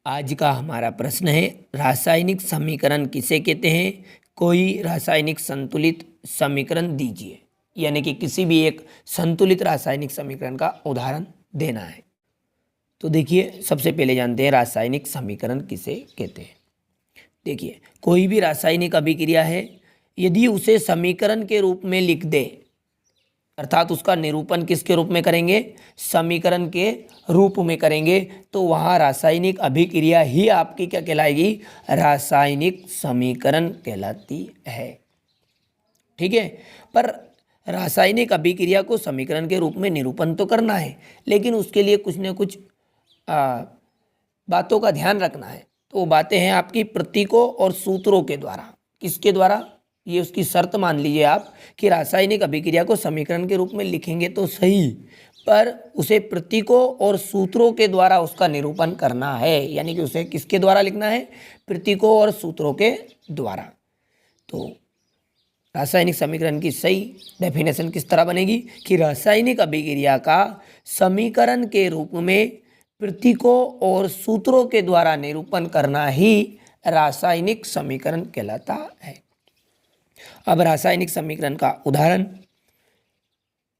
आज का हमारा प्रश्न है रासायनिक समीकरण किसे कहते हैं। कोई रासायनिक संतुलित समीकरण दीजिए, यानी कि किसी भी एक संतुलित रासायनिक समीकरण का उदाहरण देना है। तो देखिए, सबसे पहले जानते हैं रासायनिक समीकरण किसे कहते हैं। देखिए, कोई भी रासायनिक अभिक्रिया है, यदि उसे समीकरण के रूप में लिख दे, अर्थात उसका निरूपण किसके रूप में करेंगे, समीकरण के रूप में करेंगे, तो वहाँ रासायनिक अभिक्रिया ही आपकी क्या कहलाएगी, रासायनिक समीकरण कहलाती है। ठीक है, पर रासायनिक अभिक्रिया को समीकरण के रूप में निरूपण तो करना है, लेकिन उसके लिए कुछ न कुछ बातों का ध्यान रखना है। तो वो बातें हैं आपकी प्रतीकों और सूत्रों के द्वारा। किसके द्वारा, ये उसकी शर्त मान लीजिए आप कि रासायनिक अभिक्रिया को समीकरण के रूप में लिखेंगे तो सही, पर उसे प्रतीकों और सूत्रों के द्वारा उसका निरूपण करना है। यानी कि उसे किसके द्वारा लिखना है, प्रतीकों और सूत्रों के द्वारा। तो रासायनिक समीकरण की सही डेफिनेशन किस तरह बनेगी कि रासायनिक अभिक्रिया का समीकरण के रूप में प्रतीकों और सूत्रों के द्वारा निरूपण करना ही रासायनिक समीकरण कहलाता है। अब रासायनिक समीकरण का उदाहरण,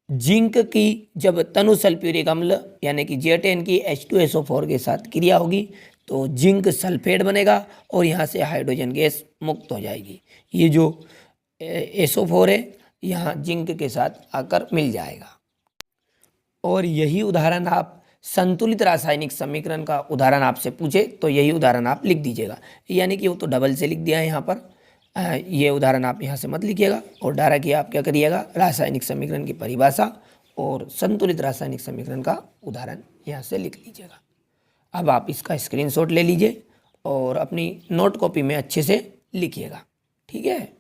जिंक की जब तनु सल्फ्यूरिक अम्ल यानी कि Zn की H2SO4 के साथ क्रिया होगी तो जिंक सल्फेट बनेगा और यहाँ से हाइड्रोजन गैस मुक्त हो जाएगी। ये जो SO4 है यहाँ जिंक के साथ आकर मिल जाएगा। और यही उदाहरण आप संतुलित रासायनिक समीकरण का उदाहरण आपसे पूछे तो यही उदाहरण आप लिख दीजिएगा। यानी कि वो तो डबल से लिख दिया है यहाँ पर, ये उदाहरण आप यहाँ से मत लिखिएगा और डायरेक्ट ही आप क्या करिएगा, रासायनिक समीकरण की परिभाषा और संतुलित रासायनिक समीकरण का उदाहरण यहाँ से लिख लीजिएगा। अब आप इसका स्क्रीनशॉट ले लीजिए और अपनी नोट कॉपी में अच्छे से लिखिएगा। ठीक है।